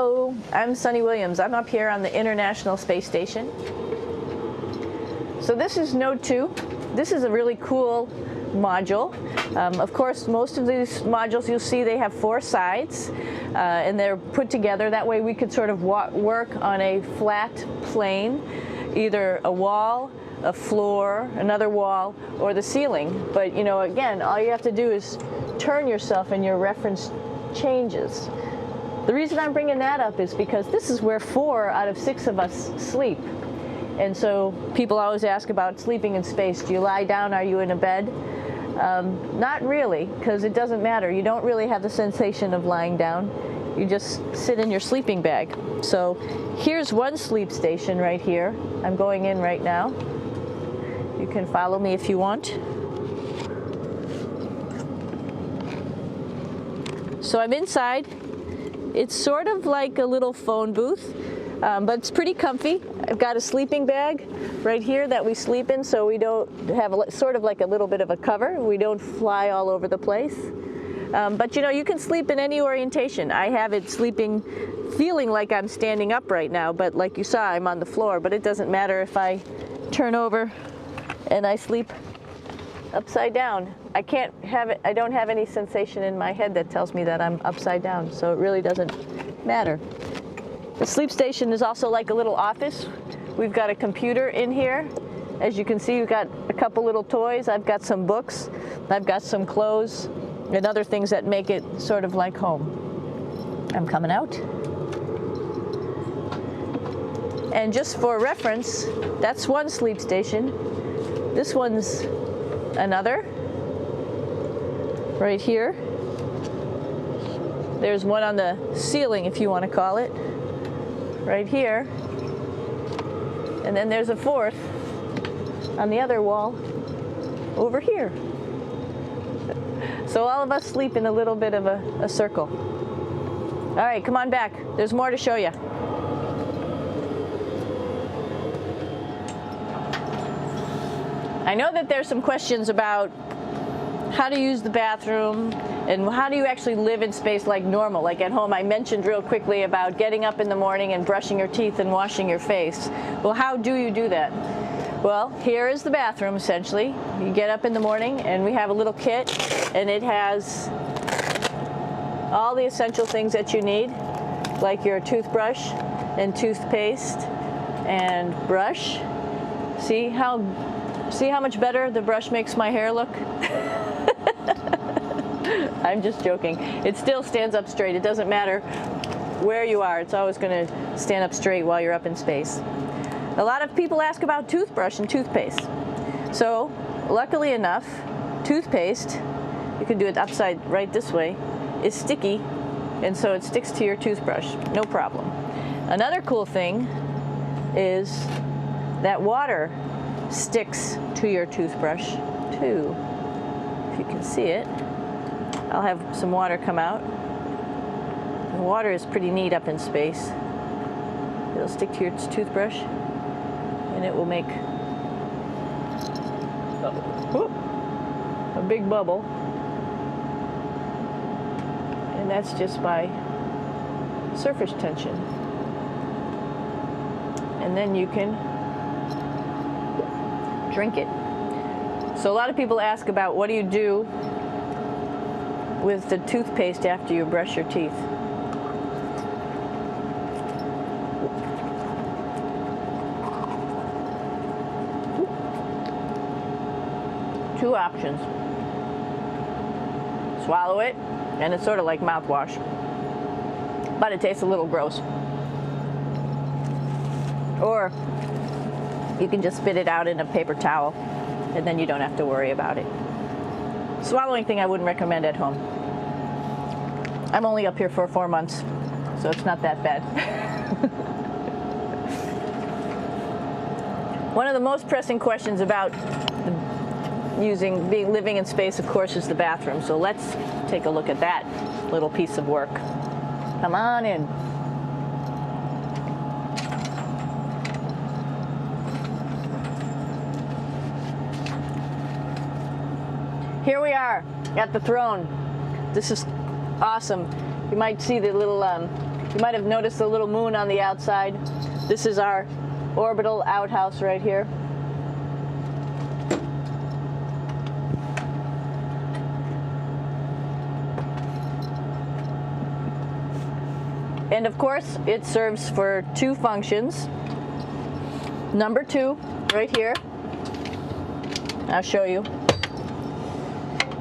Hello, I'm Sunny Williams. I'm up here on the International Space Station. So this is Node 2. This is a really cool module. Of course, most of these modules you'll see they have 4 sides and they're put together. That way we could sort of work on a flat plane, either a wall, a floor, another wall, or the ceiling. But you know, again, all you have to do is turn yourself and your reference changes. The reason I'm bringing that up is because this is where 4 out of 6 of us sleep. And so people always ask about sleeping in space. Do you lie down? Are you in a bed? Not really, because it doesn't matter. You don't really have the sensation of lying down. You just sit in your sleeping bag. So here's one sleep station right here. I'm going in right now. You can follow me if you want. So I'm inside. It's sort of like a little phone booth, but it's pretty comfy. I've got a sleeping bag right here that we sleep in, so we don't have sort of like a little bit of a cover. We don't fly all over the place. But you know, you can sleep in any orientation. I have it sleeping, feeling like I'm standing up right now, but like you saw, I'm on the floor. But it doesn't matter if I turn over and I sleep upside down. I can't have it, I don't have any sensation in my head that tells me that I'm upside down, so it really doesn't matter. The sleep station is also like a little office. We've got a computer in here. As you can see, we've got a couple little toys. I've got some books. I've got some clothes and other things that make it sort of like home. I'm coming out. And just for reference, that's one sleep station. This one's another. Right here. There's one on the ceiling, if you want to call it. Right here. And then there's a 4th on the other wall over here. So all of us sleep in a little bit of a circle. All right, come on back. There's more to show you. I know that there's some questions about how to use the bathroom and how do you actually live in space like normal, like at home. I mentioned real quickly about getting up in the morning and brushing your teeth and washing your face. Well, how do you do that? Well, here is the bathroom essentially. You get up in the morning and we have a little kit and it has all the essential things that you need, like your toothbrush and toothpaste and brush. See how much better the brush makes my hair look? I'm just joking. It still stands up straight. It doesn't matter where you are. It's always going to stand up straight while you're up in space. A lot of people ask about toothbrush and toothpaste. So, luckily enough, toothpaste, you can do it upside right this way, is sticky, and so it sticks to your toothbrush. No problem. Another cool thing is that water sticks to your toothbrush too. If you can see it, I'll have some water come out. The water is pretty neat up in space. It'll stick to your toothbrush and it will make a big bubble, and that's just by surface tension. And then you can drink it. So a lot of people ask about what do you do with the toothpaste after you brush your teeth. Two options. Swallow it, and it's sort of like mouthwash, but it tastes a little gross. Or you can just spit it out in a paper towel, and then you don't have to worry about it. Swallowing thing I wouldn't recommend at home. I'm only up here for 4 months, so it's not that bad. One of the most pressing questions about living in space, of course, is the bathroom. So let's take a look at that little piece of work. Come on in. Here we are at the throne. This is awesome. You might see the little You might have noticed the little moon on the outside. This is our orbital outhouse right here. And of course, it serves for two functions. Number 2, right here. I'll show you.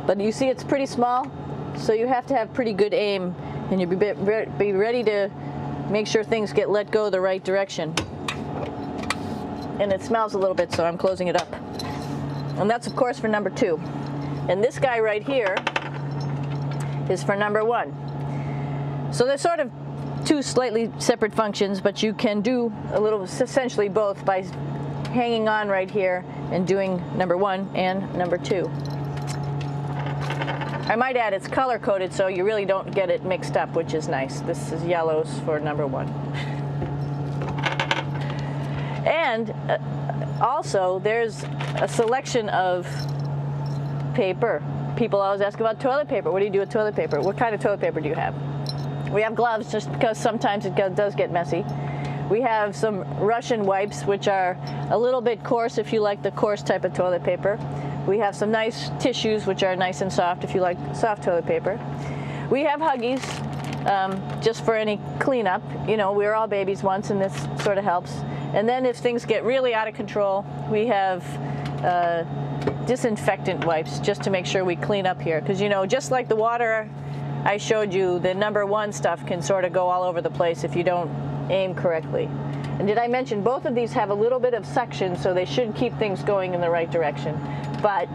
But you see it's pretty small, so you have to have pretty good aim, and you'll be ready to make sure things get let go the right direction. And it smells a little bit, so I'm closing it up. And that's, of course, for number 2. And this guy right here is for number 1. So there's sort of two slightly separate functions, but you can do a little, essentially both, by hanging on right here and doing number 1 and number 2. I might add it's color coded, so you really don't get it mixed up, which is nice. This is yellows for number 1. And also there's a selection of paper. People always ask about toilet paper. What do you do with toilet paper? What kind of toilet paper do you have? We have gloves, just because sometimes it does get messy. We have some Russian wipes, which are a little bit coarse if you like the coarse type of toilet paper. We have some nice tissues, which are nice and soft if you like soft toilet paper. We have Huggies, just for any cleanup. You know, we were all babies once, and this sort of helps. And then if things get really out of control, we have disinfectant wipes, just to make sure we clean up here. Because, you know, just like the water I showed you, the number 1 stuff can sort of go all over the place if you don't aim correctly. And did I mention both of these have a little bit of suction, so they should keep things going in the right direction. But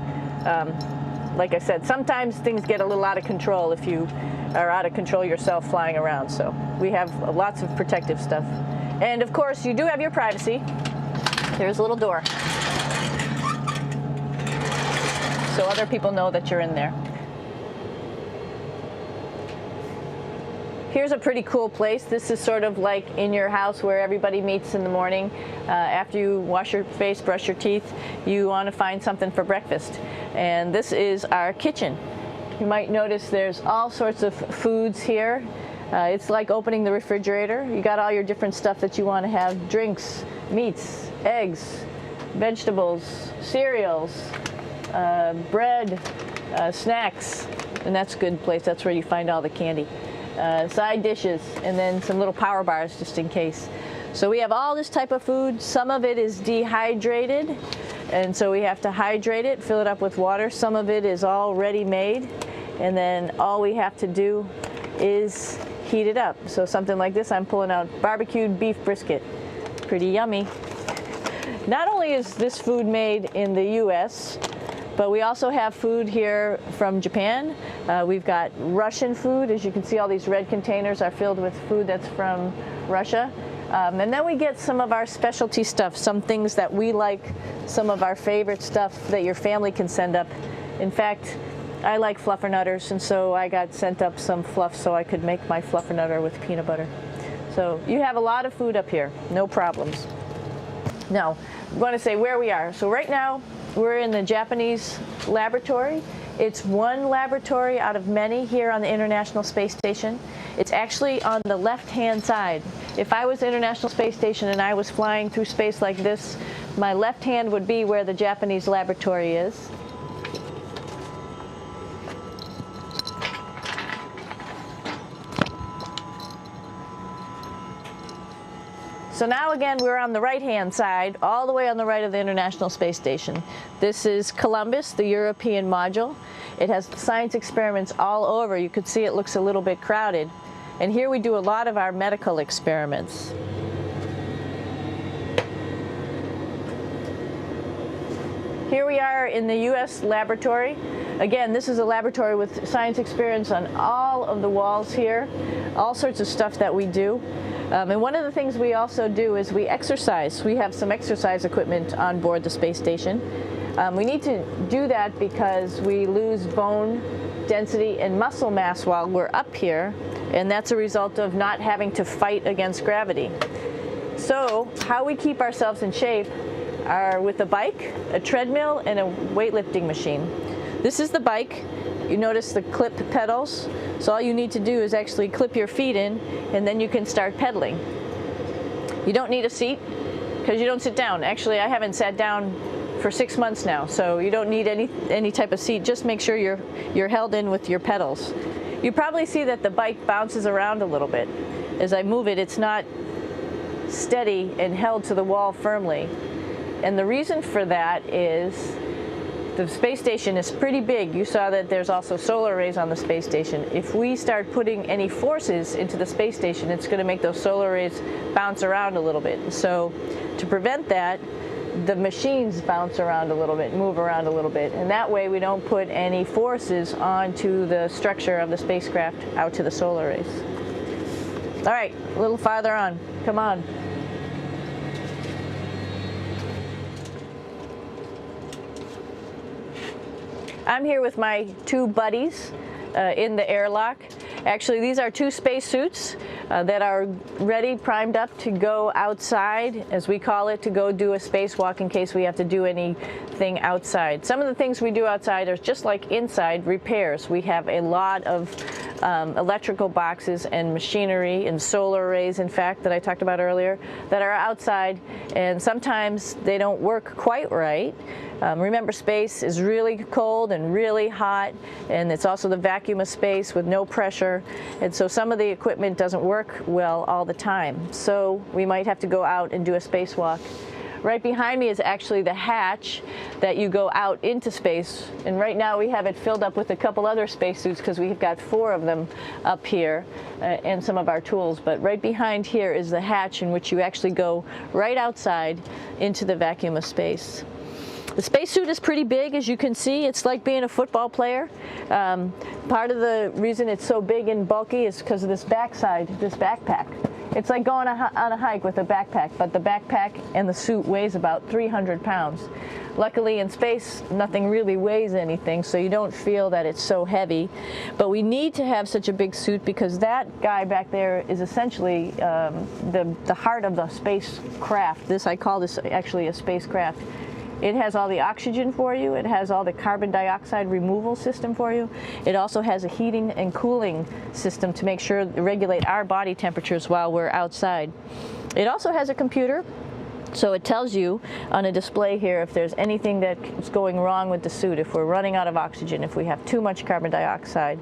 like I said, sometimes things get a little out of control if you are out of control yourself flying around. So we have lots of protective stuff. And of course, you do have your privacy. There's a little door, so other people know that you're in there. Here's a pretty cool place. This is sort of like in your house where everybody meets in the morning. After you wash your face, brush your teeth, you want to find something for breakfast. And this is our kitchen. You might notice there's all sorts of foods here. It's like opening the refrigerator. You got all your different stuff that you want to have: drinks, meats, eggs, vegetables, cereals, bread, snacks. And that's a good place. That's where you find all the candy. Side dishes, and then some little power bars just in case. So we have all this type of food. Some of it is dehydrated, and so we have to hydrate it, fill it up with water. Some of it is already made, and then all we have to do is heat it up. So something like this, I'm pulling out barbecued beef brisket. Pretty yummy. Not only is this food made in the US, but we also have food here from Japan. We've got Russian food. As you can see, all these red containers are filled with food that's from Russia. And then we get some of our specialty stuff, some things that we like, some of our favorite stuff that your family can send up. In fact, I like fluffernutters, and so I got sent up some fluff so I could make my fluffernutter with peanut butter. So you have a lot of food up here, no problems. Now, I'm going to say where we are. So right now, we're in the Japanese laboratory. It's one laboratory out of many here on the International Space Station. It's actually on the left-hand side. If I was International Space Station and I was flying through space like this, my left hand would be where the Japanese laboratory is. So now again, we're on the right-hand side, all the way on the right of the International Space Station. This is Columbus, the European module. It has science experiments all over. You could see it looks a little bit crowded. And here we do a lot of our medical experiments. Here we are in the US laboratory. Again, this is a laboratory with science experiments on all of the walls here, all sorts of stuff that we do. And one of the things we also do is we exercise. We have some exercise equipment on board the space station. We need to do that because we lose bone density and muscle mass while we're up here, and that's a result of not having to fight against gravity. So how we keep ourselves in shape are with a bike, a treadmill, and a weightlifting machine. This is the bike. You notice the clip pedals? So all you need to do is actually clip your feet in, and then you can start pedaling. You don't need a seat because you don't sit down. Actually, I haven't sat down for 6 months now, so you don't need any type of seat. Just make sure you're held in with your pedals. You probably see that the bike bounces around a little bit. As I move it, it's not steady and held to the wall firmly. And the reason for that is the space station is pretty big. You saw that there's also solar arrays on the space station. If we start putting any forces into the space station, it's going to make those solar arrays bounce around a little bit. So to prevent that, the machines bounce around a little bit, move around a little bit, and that way we don't put any forces onto the structure of the spacecraft out to the solar arrays. All right, a little farther on. Come on. I'm here with my two buddies in the airlock. Actually, these are two spacesuits that are ready, primed up to go outside, as we call it, to go do a spacewalk in case we have to do anything outside. Some of the things we do outside are just like inside, repairs. We have a lot of electrical boxes and machinery and solar arrays, in fact, that I talked about earlier, that are outside, and sometimes they don't work quite right. Remember, space is really cold and really hot, and it's also the vacuum of space with no pressure, and so some of the equipment doesn't work well all the time. So we might have to go out and do a spacewalk. Right behind me is actually the hatch that you go out into space, and right now we have it filled up with a couple other spacesuits because we've got 4 of them up here and some of our tools. But right behind here is the hatch in which you actually go right outside into the vacuum of space. The spacesuit is pretty big, as you can see. It's like being a football player. Part of the reason it's so big and bulky is because of this backside, this backpack. It's like going on a hike with a backpack, but the backpack and the suit weighs about 300 pounds. Luckily in space, nothing really weighs anything, so you don't feel that it's so heavy. But we need to have such a big suit because that guy back there is essentially the heart of the spacecraft. I call this actually a spacecraft. It has all the oxygen for you. It has all the carbon dioxide removal system for you. It also has a heating and cooling system to make sure to regulate our body temperatures while we're outside. It also has a computer, so it tells you on a display here if there's anything that's going wrong with the suit, if we're running out of oxygen, if we have too much carbon dioxide,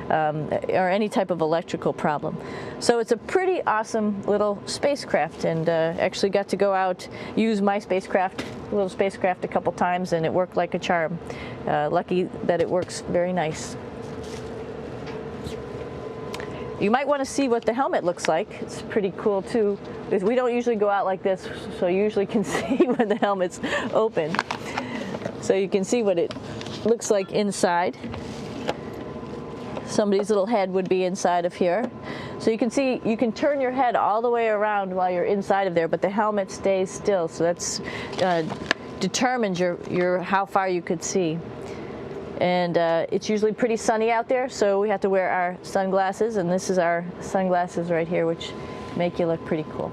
or any type of electrical problem. So it's a pretty awesome little spacecraft, and actually got to go out, use my little spacecraft a couple times, and it worked like a charm. Lucky that it works very nice. You might want to see what the helmet looks like. It's pretty cool too. We don't usually go out like this, so you usually can see when the helmet's open. So you can see what it looks like inside. Somebody's little head would be inside of here. So you can see, you can turn your head all the way around while you're inside of there, but the helmet stays still. So that's determines how far you could see. And it's usually pretty sunny out there, so we have to wear our sunglasses, and this is our sunglasses right here, which make you look pretty cool.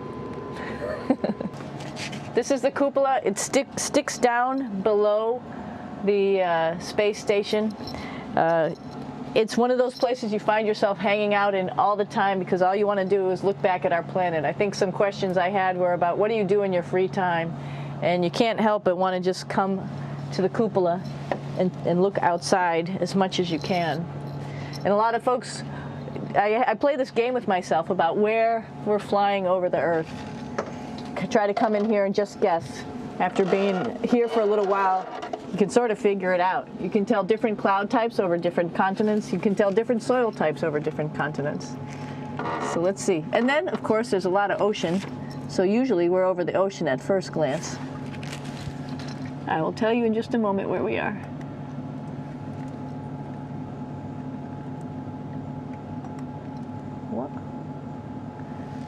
This is the cupola. It sticks down below the space station. It's one of those places you find yourself hanging out in all the time because all you want to do is look back at our planet. I think some questions I had were about what do you do in your free time? And you can't help but want to just come to the cupola and look outside as much as you can. And a lot of folks, I play this game with myself about where we're flying over the Earth. Try to come in here and just guess. After being here for a little while, you can sort of figure it out. You can tell different cloud types over different continents. You can tell different soil types over different continents. So let's see. And then, of course, there's a lot of ocean. So usually we're over the ocean at first glance. I will tell you in just a moment where we are.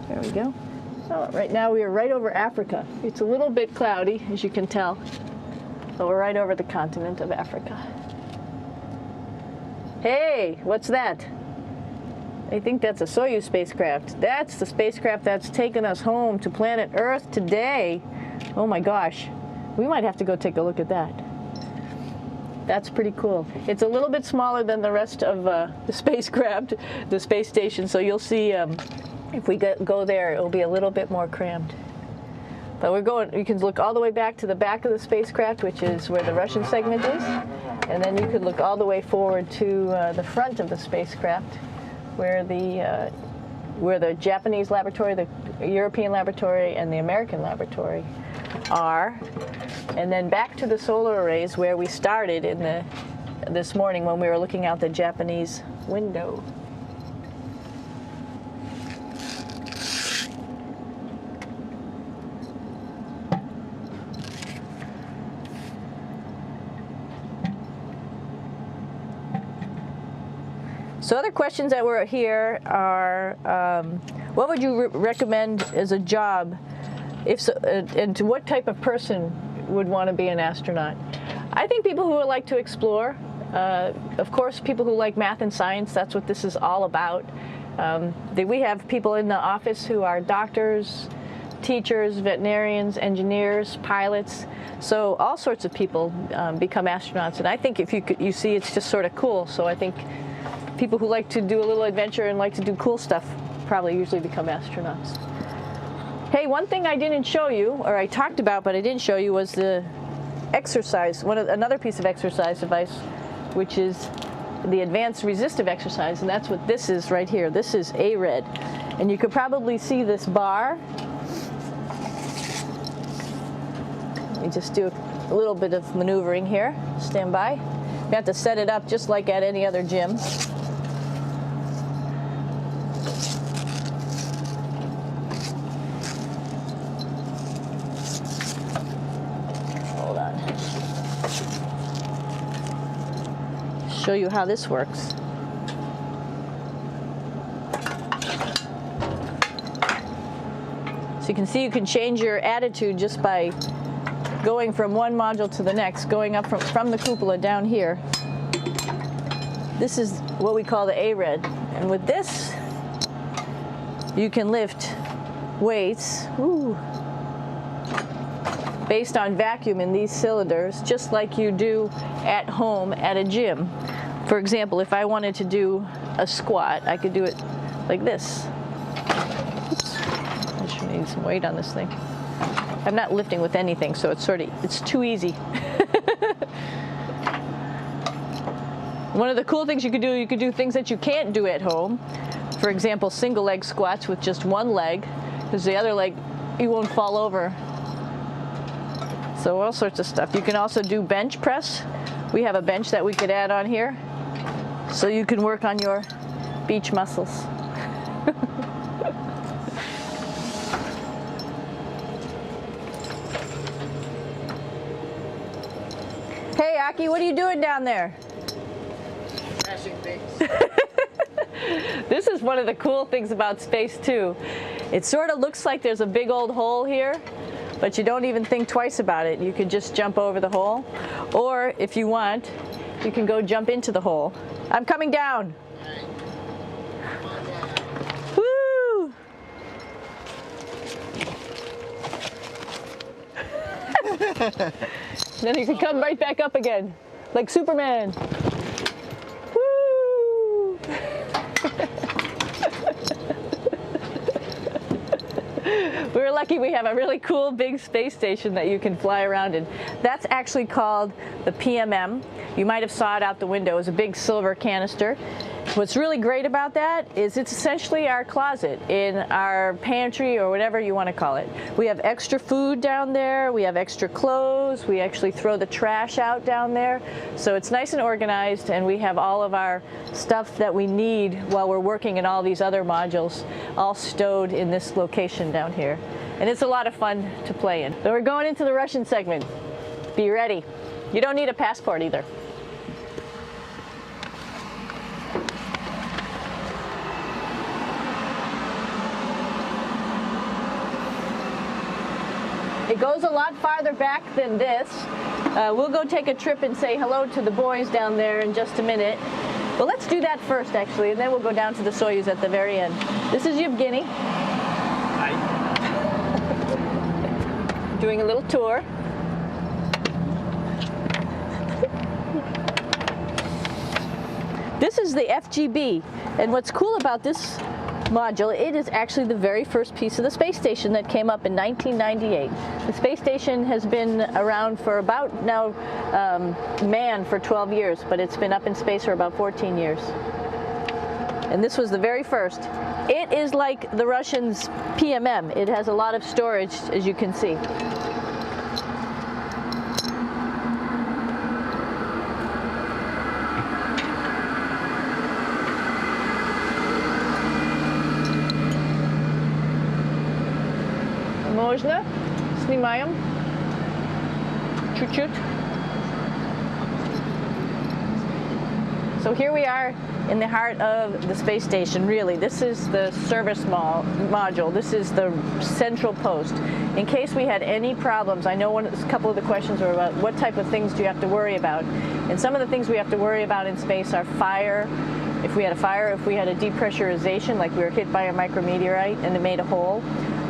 There we go. So right now we are right over Africa. It's a little bit cloudy, as you can tell. So we're right over the continent of Africa. Hey, what's that? I think that's a Soyuz spacecraft. That's the spacecraft that's taken us home to planet Earth today. Oh my gosh. We might have to go take a look at that. That's pretty cool. It's a little bit smaller than the rest of the spacecraft, the space station, so you'll see if we go there, it'll be a little bit more crammed. But we're going, you can look all the way back to the back of the spacecraft, which is where the Russian segment is, and then you could look all the way forward to the front of the spacecraft, where the Japanese laboratory, the European laboratory, and the American laboratory are, and then back to the solar arrays where we started in this morning when we were looking out the Japanese window. So other questions that were here are, what would you recommend as a job, and to what type of person would want to be an astronaut? I think people who would like to explore, of course people who like math and science, that's what this is all about. We have people in the office who are doctors, teachers, veterinarians, engineers, pilots, so all sorts of people become astronauts, and I think if you see it's just sort of cool, so I think people who like to do a little adventure and like to do cool stuff probably usually become astronauts. Hey, one thing I didn't show you, or I talked about but I didn't show you, was the exercise, another piece of exercise device, which is the advanced resistive exercise, and that's what this is right here. This is ARED, and you could probably see this bar. You just do a little bit of maneuvering here. Stand by. You have to set it up just like at any other gym. Show you how this works. So you can see you can change your attitude just by going from one module to the next, going up from the cupola down here. This is what we call the ARED, and with this you can lift weights based on vacuum in these cylinders, just like you do at home at a gym. For example, if I wanted to do a squat, I could do it like this. Oops. I should need some weight on this thing. I'm not lifting with anything, so it's too easy. One of the cool things you could do things that you can't do at home. For example, single leg squats with just one leg, because the other leg, you won't fall over. So all sorts of stuff. You can also do bench press. We have a bench that we could add on here, so you can work on your beach muscles. Hey Aki, what are you doing down there? Crashing things. This is one of the cool things about space too. It sort of looks like there's a big old hole here, but you don't even think twice about it. You can just jump over the hole, or if you want, you can go jump into the hole. I'm coming down. Woo! Then you can come right back up again, like Superman. Woo! We're lucky we have a really cool big space station that you can fly around in. That's actually called the PMM. You might have saw it out the window. It's a big silver canister. What's really great about that is it's essentially our closet in our pantry, or whatever you want to call it. We have extra food down there, we have extra clothes, we actually throw the trash out down there. So it's nice and organized, and we have all of our stuff that we need while we're working in all these other modules all stowed in this location down here. And it's a lot of fun to play in. So we're going into the Russian segment. Be ready. You don't need a passport either. It goes a lot farther back than this. We'll go take a trip and say hello to the boys down there in just a minute. But let's do that first, actually, and then we'll go down to the Soyuz at the very end. This is Yevgeny. Hi. Doing a little tour. This is the FGB, and what's cool about this module, it is actually the very first piece of the space station that came up in 1998. The space station has been around for about now manned for 12 years, but it's been up in space for about 14 years. And this was the very first. It is like the Russians' PMM. It has a lot of storage, as you can see. Можно? Снимаем. Чуть-чуть. So here we are in the heart of the space station, really. This is the service module. This is the central post. In case we had any problems, I know a couple of the questions were about what type of things do you have to worry about. And some of the things we have to worry about in space are fire. If we had a fire, if we had a depressurization, like we were hit by a micrometeorite and it made a hole,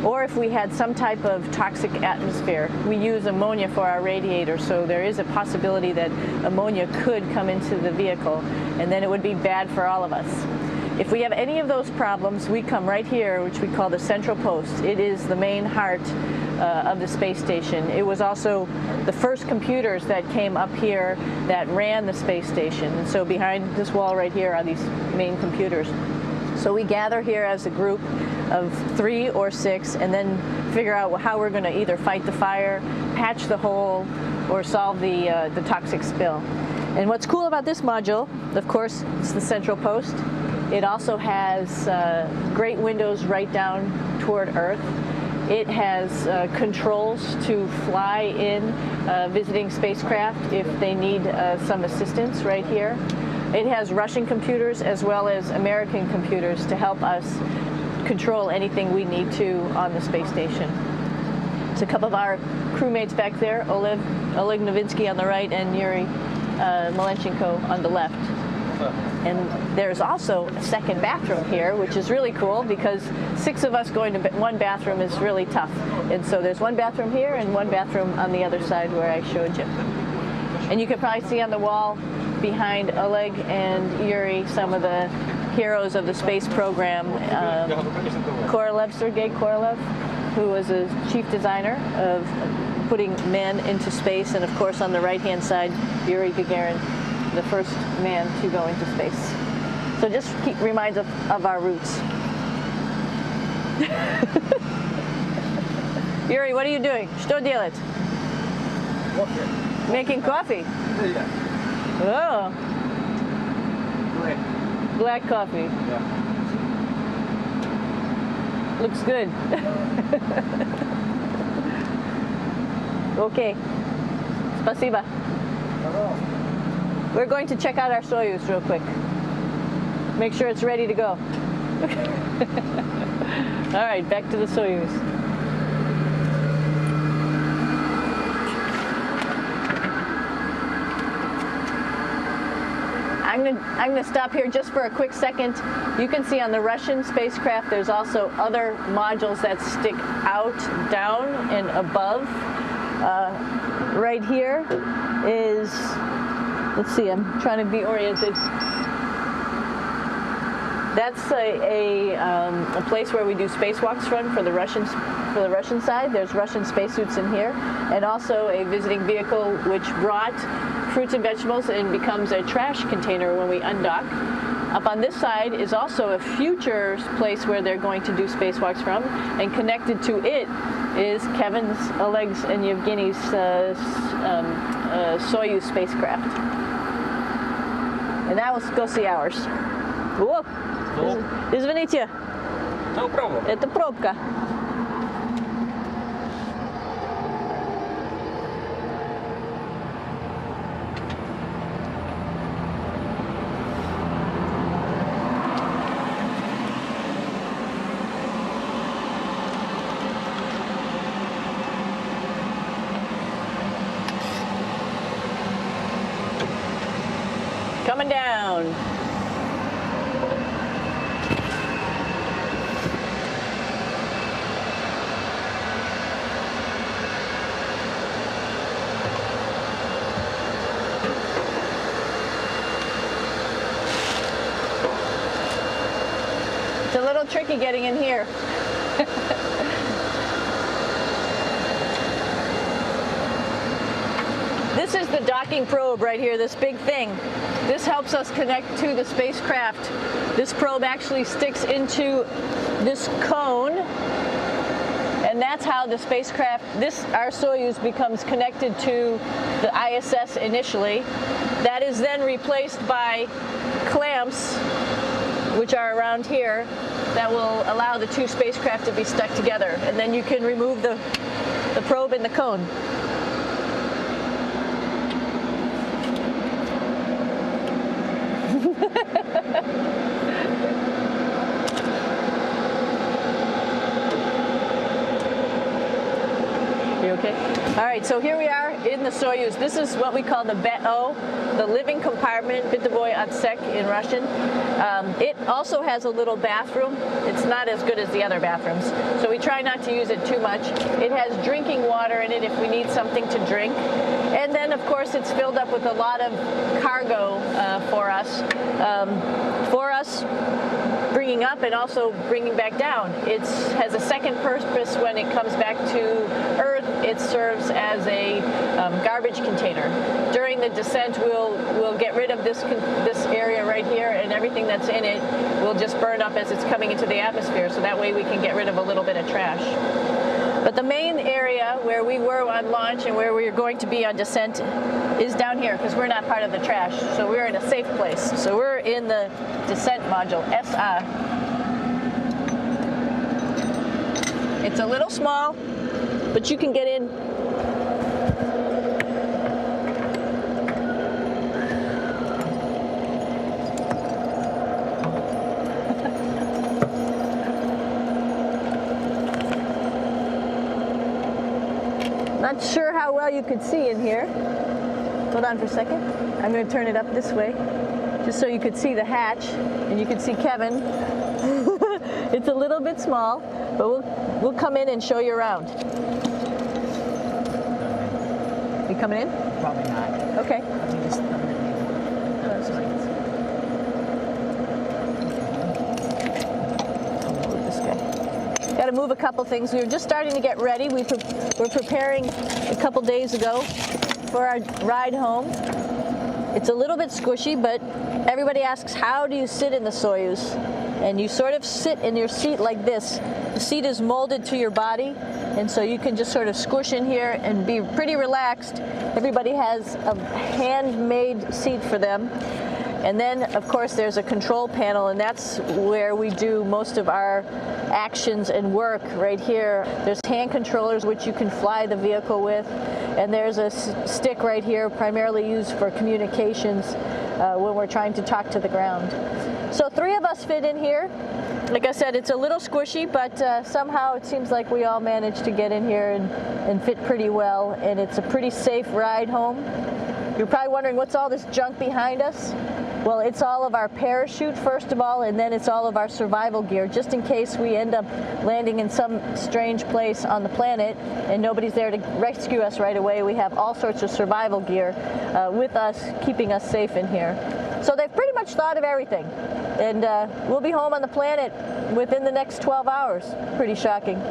or if we had some type of toxic atmosphere. We use ammonia for our radiator, so there is a possibility that ammonia could come into the vehicle, and then it would be bad for all of us. If we have any of those problems, we come right here, which we call the central post. It is the main heart of the space station. It was also the first computers that came up here that ran the space station. And so behind this wall right here are these main computers. So we gather here as a group of 3 or 6 and then figure out how we're going to either fight the fire, patch the hole, or solve the toxic spill. And what's cool about this module, of course, it's the central post. It also has great windows right down toward Earth. It has controls to fly in visiting spacecraft if they need some assistance right here. It has Russian computers as well as American computers to help us control anything we need to on the space station. It's a couple of our crewmates back there, Oleg Novinsky on the right and Yuri Malenchenko on the left. And there's also a second bathroom here, which is really cool because 6 of us going to one bathroom is really tough. And so there's one bathroom here and one bathroom on the other side where I showed you. And you can probably see on the wall behind Oleg and Yuri some of the heroes of the space program. Sergei Korolev, who was a chief designer of putting men into space, and of course on the right-hand side, Yuri Gagarin, the first man to go into space. So just reminds us of our roots. Yuri, what are you doing? Что делать? Making coffee. Oh. Black coffee. Yeah. Looks good. Okay. Спасибо. We're going to check out our Soyuz real quick. Make sure it's ready to go. All right, back to the Soyuz. I'm going to stop here just for a quick second. You can see on the Russian spacecraft there's also other modules that stick out, down, and above. Right here is, let's see, I'm trying to be oriented. That's a place where we do spacewalks from for the Russian side. There's Russian spacesuits in here, and also a visiting vehicle which brought fruits and vegetables and becomes a trash container when we undock. Up on this side is also a future place where they're going to do spacewalks from, and connected to it is Kevin's, Oleg's, and Yevgeny's Soyuz spacecraft. And now let's go see ours. Whoa. Извините. No problem. Это пробка. Coming down. It's a little tricky getting in here. This is the docking probe right here, this big thing. This helps us connect to the spacecraft. This probe actually sticks into this cone, and that's how the spacecraft, our Soyuz, becomes connected to the ISS initially. That is then replaced by clamps, which are around here, that will allow the two spacecraft to be stuck together. And then you can remove the probe and the cone. You okay? All right, so here we are in the Soyuz. This is what we call the BEO, the living compartment, Bitovoy Otsek in Russian. It also has a little bathroom. It's not as good as the other bathrooms, so we try not to use it too much. It has drinking water in it if we need something to drink. And then, of course, it's filled up with a lot of cargo for us. Bringing up and also bringing back down. It has a second purpose when it comes back to Earth. It serves as a garbage container. During the descent, we'll get rid of this area right here, and everything that's in it will just burn up as it's coming into the atmosphere, so that way we can get rid of a little bit of trash. But the main area where we were on launch and where we're going to be on descent is down here, because we're not part of the trash. So we're in a safe place. So we're in the descent module, SA. It's a little small, but you can get in. Not sure how well you could see in here. Hold on for a second. I'm going to turn it up this way, just so you could see the hatch and you could see Kevin. It's a little bit small, but we'll come in and show you around. You coming in? Probably not. Okay. Got to move a couple things. We were just starting to get ready. We're preparing a couple days ago for our ride home. It's a little bit squishy, but everybody asks, how do you sit in the Soyuz? And you sort of sit in your seat like this. The seat is molded to your body, and so you can just sort of squish in here and be pretty relaxed. Everybody has a handmade seat for them. And then, of course, there's a control panel, and that's where we do most of our actions and work right here. There's hand controllers, which you can fly the vehicle with, and there's a stick right here, primarily used for communications when we're trying to talk to the ground. So 3 of us fit in here. Like I said, it's a little squishy, but somehow it seems like we all managed to get in here and fit pretty well, and it's a pretty safe ride home. You're probably wondering, what's all this junk behind us? Well, it's all of our parachute, first of all, and then it's all of our survival gear, just in case we end up landing in some strange place on the planet and nobody's there to rescue us right away. We have all sorts of survival gear with us, keeping us safe in here. So they've pretty much thought of everything. And we'll be home on the planet within the next 12 hours. Pretty shocking.